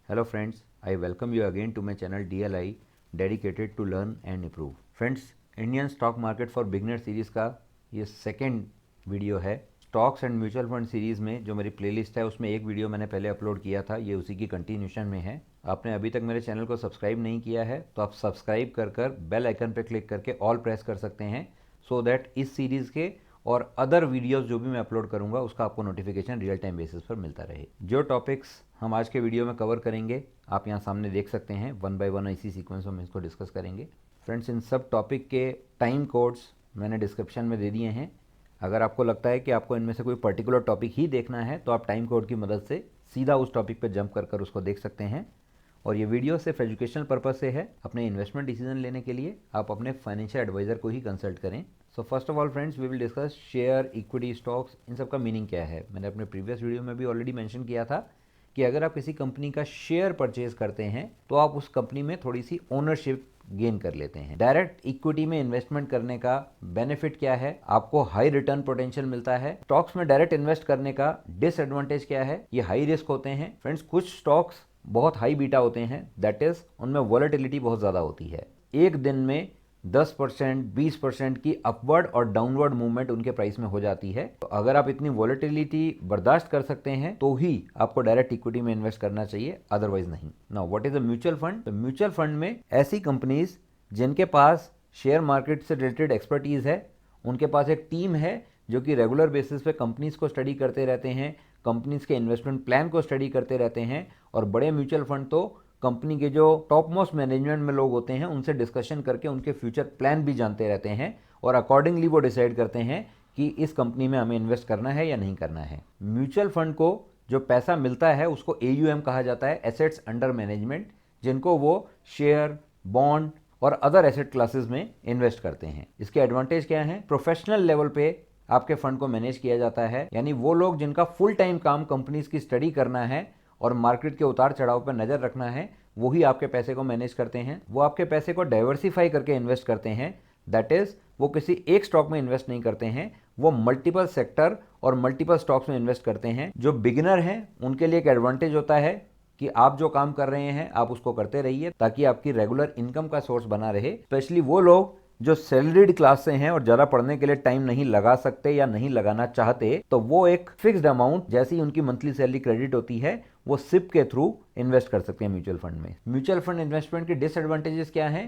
Hello friends, I welcome you again to my channel DLI dedicated to learn and improve. Friends, Indian stock market for beginner series का ये second video है। Stocks and mutual fund series में जो मेरी playlist है उसमें एक video मैंने पहले अपलोड किया था, ये उसी की कंटिन्यूशन में है। आपने अभी तक मेरे चैनल को सब्सक्राइब नहीं किया है तो आप सब्सक्राइब कर बेल आइकन पर क्लिक करके ऑल प्रेस कर सकते हैं, सो दैट इस सीरीज़ के और अदर वीडियोस जो भी मैं अपलोड करूंगा उसका आपको नोटिफिकेशन रियल टाइम बेसिस पर मिलता रहे। जो टॉपिक्स हम आज के वीडियो में कवर करेंगे आप यहाँ सामने देख सकते हैं, वन बाय वन इसी सीक्वेंस में हम इसको डिस्कस करेंगे। फ्रेंड्स, इन सब टॉपिक के टाइम कोड्स मैंने डिस्क्रिप्शन में दे दिए हैं। अगर आपको लगता है कि आपको इनमें से कोई पर्टिकुलर टॉपिक ही देखना है तो आप टाइम कोड की मदद से सीधा उस टॉपिक पर जंप कर उसको देख सकते हैं। और ये वीडियो सिर्फ एजुकेशनल पर्पज़ से है, अपने इन्वेस्टमेंट डिसीजन लेने के लिए आप अपने फाइनेंशियल एडवाइज़र को ही कंसल्ट करें। So first of all friends, we will discuss share, equity, stocks, इन सब का मीनिंग क्या है। मैंने अपने प्रीवियस वीडियो में भी ऑलरेडी मेंशन किया था कि अगर आप किसी कंपनी का शेयर परचेज करते हैं तो आप उस कंपनी में थोड़ी सी ओनरशिप गेन कर लेते हैं। डायरेक्ट इक्विटी में इन्वेस्टमेंट करने का बेनिफिट क्या है, आपको हाई रिटर्न पोटेंशियल मिलता है। स्टॉक्स में डायरेक्ट इन्वेस्ट करने का डिसएडवांटेज क्या है, ये हाई रिस्क होते हैं। फ्रेंड्स, कुछ स्टॉक्स बहुत हाई बीटा होते हैं, दैट इज उनमें वॉलेटिलिटी बहुत ज़्यादा होती है। एक दिन में 10%, 20% की अपवर्ड और डाउनवर्ड मूवमेंट उनके प्राइस में हो जाती है। तो अगर आप इतनी वॉलेटिलिटी बर्दाश्त कर सकते हैं तो ही आपको डायरेक्ट इक्विटी में इन्वेस्ट करना चाहिए, अदरवाइज नहीं। Now what is a mutual fund? तो म्यूचुअल फंड में ऐसी कंपनीज जिनके पास शेयर मार्केट से रिलेटेड एक्सपर्टीज है, उनके पास एक टीम है जो कि रेगुलर बेसिस पे कंपनीज को स्टडी करते रहते हैं, कंपनीज के इन्वेस्टमेंट प्लान को स्टडी करते रहते हैं। और बड़े म्यूचुअल फंड तो कंपनी के जो टॉप मोस्ट मैनेजमेंट में लोग होते हैं उनसे डिस्कशन करके उनके फ्यूचर प्लान भी जानते रहते हैं और अकॉर्डिंगली वो डिसाइड करते हैं कि इस कंपनी में हमें इन्वेस्ट करना है या नहीं करना है। म्यूचुअल फंड को जो पैसा मिलता है उसको AUM कहा जाता है, एसेट्स अंडर मैनेजमेंट, जिनको वो शेयर, बॉन्ड और अदर एसेट क्लासेस में इन्वेस्ट करते हैं। इसके एडवांटेज क्या है? प्रोफेशनल लेवल पे आपके फंड को मैनेज किया जाता है, यानी वो लोग जिनका फुल टाइम काम कंपनीज की स्टडी करना है और मार्केट के उतार चढ़ाव पर नज़र रखना है, वही आपके पैसे को मैनेज करते हैं। वो आपके पैसे को डाइवर्सिफाई करके इन्वेस्ट करते हैं, दैट इज वो किसी एक स्टॉक में इन्वेस्ट नहीं करते हैं, वो मल्टीपल सेक्टर और मल्टीपल स्टॉक्स में इन्वेस्ट करते हैं। जो बिगिनर हैं उनके लिए एक एडवांटेज होता है कि आप जो काम कर रहे हैं आप उसको करते रहिए ताकि आपकी रेगुलर इनकम का सोर्स बना रहे। स्पेशली वो लोग जो सैलरीड क्लास से हैं और ज़्यादा पढ़ने के लिए टाइम नहीं लगा सकते या नहीं लगाना चाहते, तो वो एक फिक्स्ड अमाउंट जैसी उनकी मंथली सैलरी क्रेडिट होती है वो सिप के थ्रू इन्वेस्ट कर सकते हैं म्यूचुअल फंड में। म्यूचुअल फंड इन्वेस्टमेंट के डिसएडवांटेजेस क्या हैं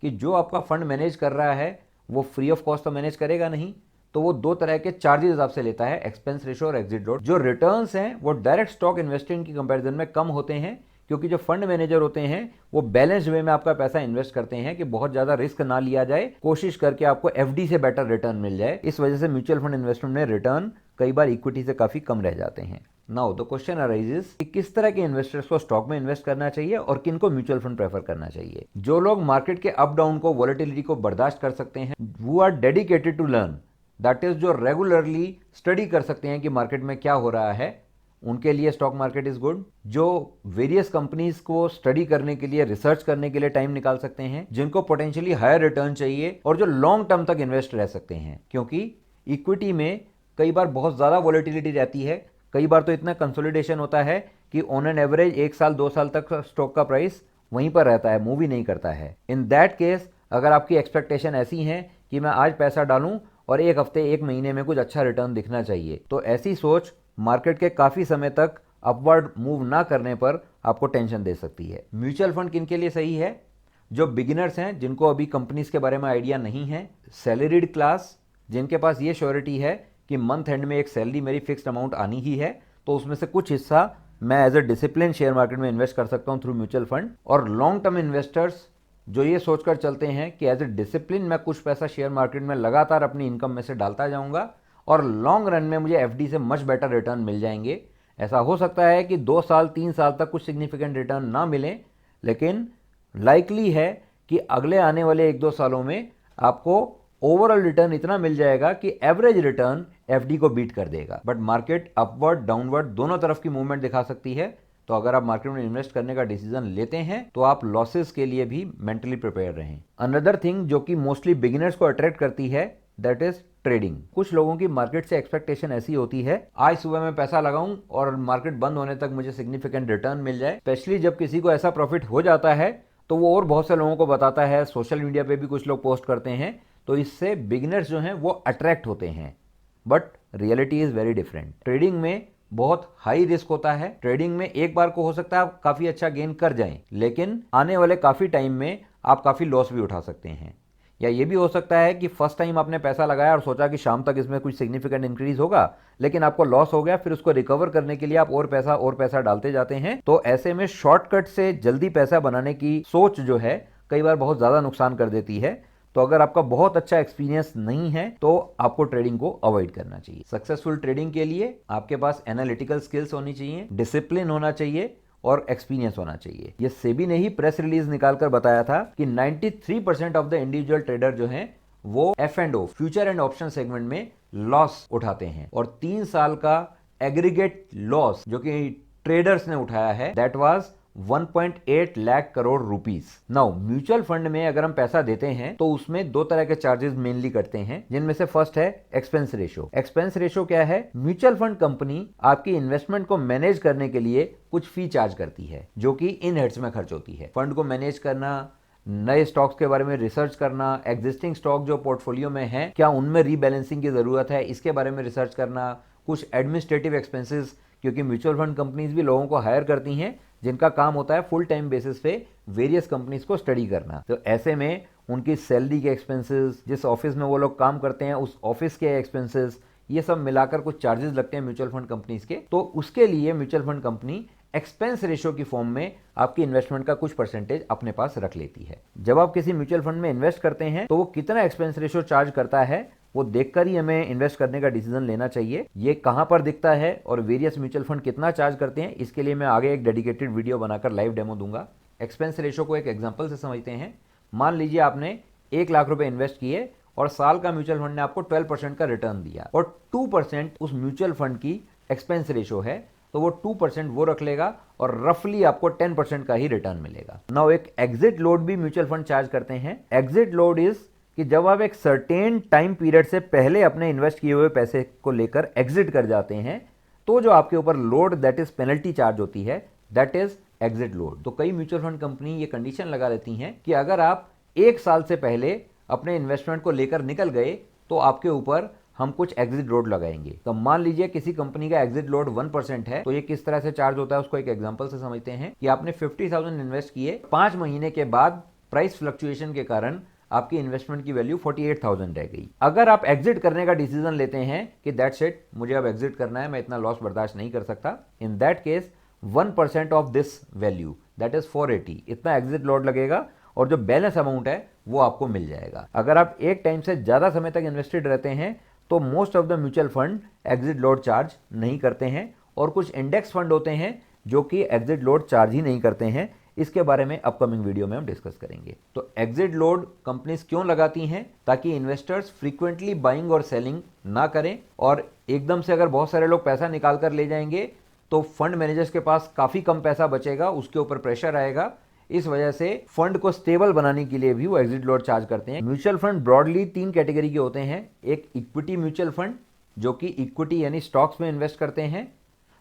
कि जो आपका फंड मैनेज कर रहा है वो फ्री ऑफ कॉस्ट तो मैनेज करेगा नहीं, तो वो दो तरह के चार्जेस आपसे लेता है, एक्सपेंस रेशो और एग्जिट रेट। जो रिटर्न्स हैं वो डायरेक्ट स्टॉक इन्वेस्टिंग की कंपैरिजन में कम होते हैं, क्योंकि जो फंड मैनेजर होते हैं वो बैलेंस वे में आपका पैसा इन्वेस्ट करते हैं कि बहुत ज्यादा रिस्क ना लिया जाए, कोशिश करके आपको FD से बेटर रिटर्न मिल जाए। इस वजह से म्यूचुअल फंड इन्वेस्टमेंट में रिटर्न कई बार इक्विटी से काफी कम रह जाते हैं। नाउ द क्वेश्चन अराइजेस कि किस तरह के इन्वेस्टर्स को स्टॉक में इन्वेस्ट करना चाहिए और किनको म्यूचुअल फंड प्रेफर करना चाहिए। जो लोग मार्केट के अप डाउन को, वॉलेटिलिटी को बर्दाश्त कर सकते हैं, वो are dedicated to learn, that is जो रेगुलरली स्टडी कर सकते हैं कि मार्केट में क्या हो रहा है, उनके लिए स्टॉक मार्केट इज गुड। जो वेरियस कंपनीज को स्टडी करने के लिए, रिसर्च करने के लिए टाइम निकाल सकते हैं, जिनको पोटेंशियली हायर रिटर्न चाहिए और जो लॉन्ग टर्म तक इन्वेस्ट रह सकते हैं, क्योंकि इक्विटी में कई बार बहुत ज़्यादा वॉलेटिलिटी रहती है, कई बार तो इतना कंसोलिडेशन होता है कि ऑन एन एवरेज 1 साल 2 साल तक स्टॉक का प्राइस वहीं पर रहता है, मूव ही नहीं करता है। इन दैट केस अगर आपकी एक्सपेक्टेशन ऐसी है कि मैं आज पैसा डालूं और एक हफ्ते, एक महीने में कुछ अच्छा रिटर्न दिखना चाहिए, तो ऐसी सोच मार्केट के काफ़ी समय तक अपवर्ड मूव ना करने पर आपको टेंशन दे सकती है। म्यूचुअल फंड किन के लिए सही है? जो बिगिनर्स हैं, जिनको अभी कंपनीज के बारे में आइडिया नहीं है, सैलरीड क्लास, जिनके पास ये श्योरिटी है कि मंथ एंड में एक सैलरी मेरी फिक्स्ड अमाउंट आनी ही है, तो उसमें से कुछ हिस्सा मैं as a discipline share market में इन्वेस्ट कर सकता हूँ थ्रू म्यूचुअल फंड। और लॉन्ग टर्म इन्वेस्टर्स जो ये सोचकर चलते हैं कि एज ए डिसिप्लिन मैं कुछ पैसा शेयर मार्केट में लगातार अपनी इनकम में से डालता जाऊंगा और लॉन्ग रन में मुझे FD से मच बेटर रिटर्न मिल जाएंगे। ऐसा हो सकता है कि 2 साल 3 साल तक कुछ सिग्निफिकेंट रिटर्न ना मिले, लेकिन लाइकली है कि अगले आने वाले 1-2 सालों में आपको ओवरऑल रिटर्न इतना मिल जाएगा कि एवरेज रिटर्न FD को बीट कर देगा। बट मार्केट अपवर्ड, डाउनवर्ड दोनों तरफ की मूवमेंट दिखा सकती है, तो अगर आप मार्केट में इन्वेस्ट करने का डिसीजन लेते हैं तो आप लॉसेस के लिए भी मेंटली प्रिपेयर रहें। अनदर थिंग जो कि मोस्टली बिगिनर्स को अट्रैक्ट करती है, दैट इज ट्रेडिंग। कुछ लोगों की मार्केट से एक्सपेक्टेशन ऐसी होती है, आज सुबह मैं पैसा लगाऊं और मार्केट बंद होने तक मुझे सिग्निफिकेंट रिटर्न मिल जाए। स्पेशली जब किसी को ऐसा प्रॉफिट हो जाता है तो वो और बहुत से लोगों को बताता है, सोशल मीडिया पे भी कुछ लोग पोस्ट करते हैं, तो इससे बिगिनर्स जो हैं वो अट्रैक्ट होते हैं। But reality is very different. Trading में बहुत हाई रिस्क होता है। ट्रेडिंग में एक बार को हो सकता है आप काफी अच्छा गेन कर जाएं, लेकिन आने वाले काफी टाइम में आप काफी लॉस भी उठा सकते हैं। या ये भी हो सकता है कि फर्स्ट टाइम आपने पैसा लगाया और सोचा कि शाम तक इसमें कुछ सिग्निफिकेंट इंक्रीज होगा, लेकिन आपको लॉस हो गया, फिर उसको रिकवर करने के लिए आप और पैसा डालते जाते हैं। तो ऐसे में शॉर्टकट से जल्दी पैसा बनाने की सोच जो है कई बार बहुत ज्यादा नुकसान कर देती है। तो अगर आपका बहुत अच्छा एक्सपीरियंस नहीं है तो आपको ट्रेडिंग को अवॉइड करना चाहिए। सक्सेसफुल ट्रेडिंग के लिए आपके पास एनालिटिकल स्किल्स होनी चाहिए, डिसिप्लिन होना चाहिए और एक्सपीरियंस होना चाहिए। ये सेबी ने ही प्रेस रिलीज निकालकर बताया था कि 93% ऑफ द इंडिविजुअल ट्रेडर जो हैं वो F&O future and option segment में लॉस उठाते हैं, और 3 साल का एग्रीगेट लॉस जो कि ट्रेडर्स ने उठाया है that was 1.8 lakh crore rupees. Now mutual fund में अगर हम पैसा देते हैं तो उसमें दो तरह के चार्जेस मेनली करते हैं, जिनमें से फर्स्ट है एक्सपेंस रेशो। एक्सपेंस रेशो क्या है? म्यूचुअल फंड कंपनी आपकी इन्वेस्टमेंट को मैनेज करने के लिए कुछ फी चार्ज करती है जो कि इन हेड्स में खर्च होती है। फंड को मैनेज करना, नए स्टॉक्स के बारे में रिसर्च करना, एग्जिस्टिंग स्टॉक जो पोर्टफोलियो में है क्या उनमें रीबैलेंसिंग की जरूरत है, इसके बारे में रिसर्च करना, कुछ एडमिनिस्ट्रेटिव एक्सपेंसेस, क्योंकि म्यूचुअल फंड कंपनीज भी लोगों को हायर करती हैं जिनका काम होता है फुल टाइम बेसिस पे वेरियस कंपनीज को स्टडी करना। तो ऐसे में उनकी सैलरी के एक्सपेंसेस, जिस ऑफिस में वो लोग काम करते हैं उस ऑफिस के एक्सपेंसेस, ये सब मिलाकर कुछ चार्जेस लगते हैं म्यूचुअल फंड कंपनीज के। तो उसके लिए mutual fund company expense ratio की फॉर्म में आपकी इन्वेस्टमेंट का कुछ परसेंटेज अपने पास रख लेती है। जब आप किसी म्यूचुअल फंड में इन्वेस्ट करते हैं तो वो कितना एक्सपेंस रेशियो चार्ज करता है वो देखकर ही हमें इन्वेस्ट करने का डिसीजन लेना चाहिए। ये कहां पर दिखता है और वेरियस म्यूचुअल फंड कितना चार्ज करते हैं, इसके लिए मैं आगे एक डेडिकेटेड वीडियो बनाकर लाइव डेमो दूंगा। एक्सपेंस रेशियो को एक एग्जांपल से समझते हैं। मान लीजिए आपने 1 लाख रुपए इन्वेस्ट किए और साल का म्यूचुअल फंड ने आपको 12% का रिटर्न दिया और 2% उस म्यूचुअल फंड की एक्सपेंस रेशियो है, तो वो 2% वो रख लेगा और रफली आपको 10% का ही रिटर्न मिलेगा। नाउ एक एग्जिट लोड भी म्यूचुअल फंड चार्ज करते हैं। एग्जिट लोड इज कि जब आप एक सर्टेन टाइम पीरियड से पहले अपने इन्वेस्ट किए हुए पैसे को लेकर एग्जिट कर जाते हैं तो जो आपके ऊपर load that is penalty charge होती है दैट इज एग्जिट लोड। तो कई म्यूचुअल फंड कंपनी ये कंडीशन लगा देती हैं कि अगर आप 1 साल से पहले अपने इन्वेस्टमेंट को लेकर निकल गए तो आपके ऊपर हम कुछ एग्जिट लोड लगाएंगे। तो मान लीजिए किसी कंपनी का एग्जिट लोड 1% है, तो ये किस तरह से चार्ज होता है उसको एक एग्जांपल से समझते हैं कि आपने 50,000 इन्वेस्ट किए, 5 महीने के बाद प्राइस फ्लक्चुएशन के कारण आपकी इन्वेस्टमेंट की वैल्यू 48,000 रह गई। अगर आप एग्जिट करने का डिसीजन लेते हैं कि दैट्स इट, मुझे अब एग्जिट करना है, मैं इतना लॉस बर्दाश्त नहीं कर सकता, in that case 1% of this value that is 480 इतना एग्जिट लोड लगेगा और जो बैलेंस अमाउंट है वो आपको मिल जाएगा। अगर आप एक टाइम से ज्यादा समय तक इन्वेस्टेड रहते हैं तो most of the mutual fund exit load charge नहीं करते हैं, और कुछ इंडेक्स फंड होते हैं जो कि एग्जिट लोड चार्ज ही नहीं करते हैं। इसके बारे में अपकमिंग वीडियो में हम डिस्कस करेंगे। तो एग्जिट लोड कंपनीज क्यों लगाती हैं? ताकि इन्वेस्टर्स फ्रीक्वेंटली बाइंग और सेलिंग ना करें, और एकदम से अगर बहुत सारे लोग पैसा निकाल कर ले जाएंगे तो फंड मैनेजर्स के पास काफी कम पैसा बचेगा, उसके ऊपर प्रेशर आएगा। इस वजह से फंड को स्टेबल बनाने के लिए भी वो एग्जिट लोड चार्ज करते हैं। म्यूचुअल फंड ब्रॉडली 3 कैटेगरी के होते हैं। एक इक्विटी म्यूचुअल फंड जो कि इक्विटी यानी स्टॉक्स में इन्वेस्ट करते हैं,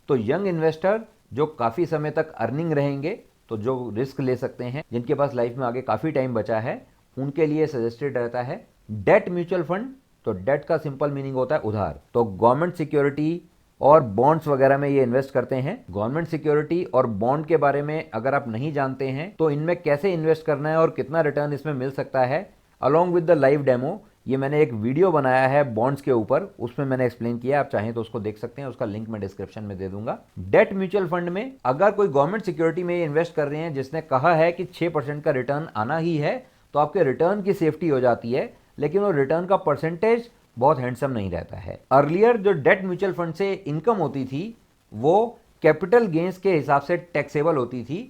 तो यंग इन्वेस्टर जो काफी समय तक अर्निंग रहेंगे, तो जो रिस्क ले सकते हैं, जिनके पास लाइफ में आगे काफी टाइम बचा है, उनके लिए सजेस्टेड रहता है। डेट म्यूचुअल फंड, तो डेट का सिंपल मीनिंग होता है उधार, तो गवर्नमेंट सिक्योरिटी और बॉन्ड्स वगैरह में ये इन्वेस्ट करते हैं। गवर्नमेंट सिक्योरिटी और बॉन्ड के बारे में अगर आप नहीं जानते हैं तो इनमें कैसे इन्वेस्ट करना है और कितना रिटर्न इसमें मिल सकता है, along with the live demo, ये मैंने एक वीडियो बनाया है बॉन्ड्स के ऊपर, उसमें मैंने एक्सप्लेन किया, आप चाहें तो उसको देख सकते हैं, उसका लिंक मैं डिस्क्रिप्शन में दे दूंगा। डेट म्यूचुअल फंड में अगर कोई गवर्नमेंट सिक्योरिटी में इन्वेस्ट कर रहे हैं जिसने कहा है कि 6% का रिटर्न आना ही है, तो आपके रिटर्न की सेफ्टी हो जाती है, लेकिन वो रिटर्न का परसेंटेज बहुत हैंडसम नहीं रहता है। अर्लियर जो डेट म्यूचुअल फंड से इनकम होती थी वो कैपिटल गेन्स के हिसाब से टैक्सेबल होती थी,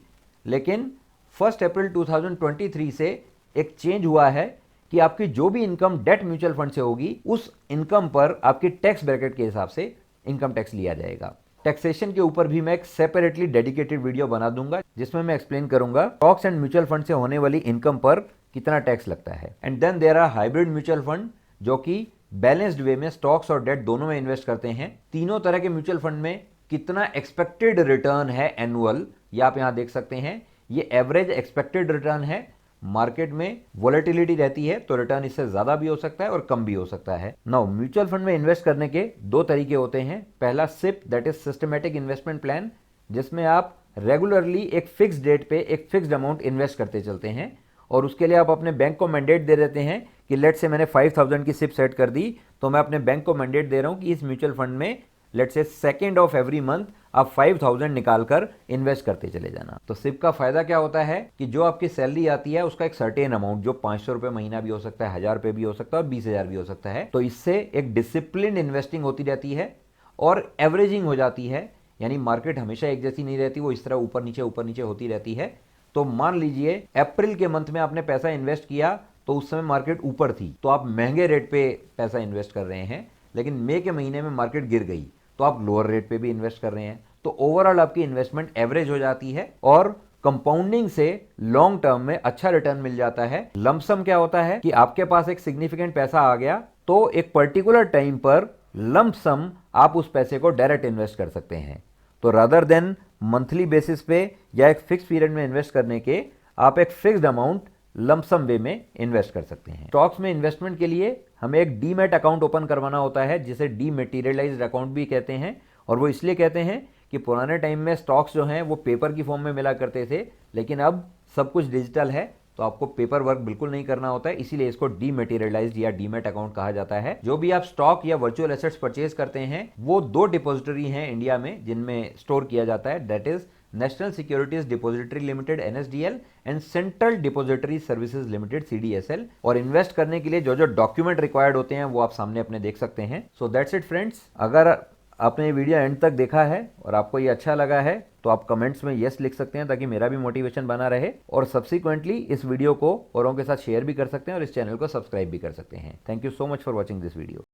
लेकिन 1 अप्रैल 2023 से एक चेंज हुआ है कि आपकी जो भी इनकम डेट म्यूचुअल फंड से होगी उस इनकम पर आपकी टैक्स ब्रैकेट के हिसाब से इनकम टैक्स लिया जाएगा। टैक्सेशन के ऊपर भी मैं एक सेपरेटली डेडिकेटेड वीडियो बना दूंगा जिसमें मैं एक्सप्लेन करूंगा स्टॉक्स एंड म्यूचुअल फंड से होने वाली इनकम पर कितना टैक्स लगता है। And then there are hybrid mutual fund जो कि बैलेंस्ड वे में स्टॉक्स और डेट दोनों में इन्वेस्ट करते हैं। तीनों तरह के म्यूचुअल फंड में कितना एक्सपेक्टेड रिटर्न है एनुअल, ये आप यहां देख सकते हैं। ये एवरेज एक्सपेक्टेड रिटर्न है। मार्केट में वोलेटिलिटी रहती है तो रिटर्न इससे ज्यादा भी हो सकता है और कम भी हो सकता है। नाउ म्यूचुअल फंड में इन्वेस्ट करने के दो तरीके होते हैं। पहला SIP, that is systematic investment plan, जिसमें आप रेगुलरली एक फिक्स डेट पे एक फिक्स्ड अमाउंट इन्वेस्ट करते चलते हैं और उसके लिए आप अपने बैंक को मैंडेट दे देते हैं कि लेट से मैंने 5000 की सिप सेट कर दी, तो मैं अपने बैंक को मैंडेट दे रहा हूं कि इस म्यूचुअल फंड में लेट से सेकेंड ऑफ एवरी मंथ आप 5000 निकालकर इन्वेस्ट करते चले जाना। तो सिप का फायदा क्या होता है कि जो आपकी सैलरी आती है उसका एक सर्टेन अमाउंट, जो 500 रुपए महीना भी हो सकता है, 1000 रुपए भी हो सकता है और 20,000 भी हो सकता है, तो इससे एक डिसिप्लिन इन्वेस्टिंग होती रहती है और एवरेजिंग हो जाती है। यानी मार्केट हमेशा एक जैसी नहीं रहती, वो इस तरह ऊपर नीचे होती रहती है। तो मान लीजिए अप्रैल के मंथ में आपने पैसा इन्वेस्ट किया तो उस समय मार्केट ऊपर थी, तो आप महंगे रेट पे पैसा इन्वेस्ट कर रहे हैं, लेकिन मई के महीने में मार्केट गिर गई तो आप लोअर रेट पे भी इन्वेस्ट कर रहे हैं। तो ओवरऑल आपकी इन्वेस्टमेंट एवरेज हो जाती है और कंपाउंडिंग से लॉन्ग टर्म में अच्छा रिटर्न मिल जाता है। लमसम क्या होता है कि आपके पास एक सिग्निफिकेंट पैसा आ गया तो एक पर्टिकुलर टाइम पर लमसम आप उस पैसे को डायरेक्ट इन्वेस्ट कर सकते हैं। तो रादर देन मंथली बेसिस पे या एक फिक्स पीरियड में इन्वेस्ट करने के, आप एक फिक्स्ड अमाउंट लमसम वे में इन्वेस्ट कर सकते हैं। स्टॉक्स में इन्वेस्टमेंट के लिए हमें एक डीमैट अकाउंट ओपन करवाना होता है, जिसे डीमैटेरियलाइज्ड अकाउंट भी कहते हैं। और वो इसलिए कहते हैं कि पुराने टाइम में स्टॉक्स जो हैं वो पेपर की फॉर्म में मिला करते थे, लेकिन अब सब कुछ डिजिटल है तो आपको पेपर वर्क बिल्कुल नहीं करना होता है, इसीलिए इसको डीमैटेरियलाइज्ड या डीमैट अकाउंट कहा जाता है। जो भी आप स्टॉक या वर्चुअल एसेट्स परचेज करते हैं वो दो डिपॉजिटरी हैं इंडिया में जिनमें स्टोर किया जाता है, that is national securities depository limited NSDL and central depository services limited CDSL। और इन्वेस्ट करने के लिए जो जो डॉक्यूमेंट रिक्वायर्ड होते हैं वो आप सामने अपने देख सकते हैं। So that's it friends. अगर आपने ये वीडियो एंड तक देखा है और आपको ये अच्छा लगा है तो आप कमेंट्स में यस लिख सकते हैं ताकि मेरा भी मोटिवेशन बना रहे, और सब्सिक्वेंटली इस वीडियो को औरों के साथ शेयर भी कर सकते हैं और इस चैनल को सब्सक्राइब भी कर सकते हैं। Thank you so much for watching this video.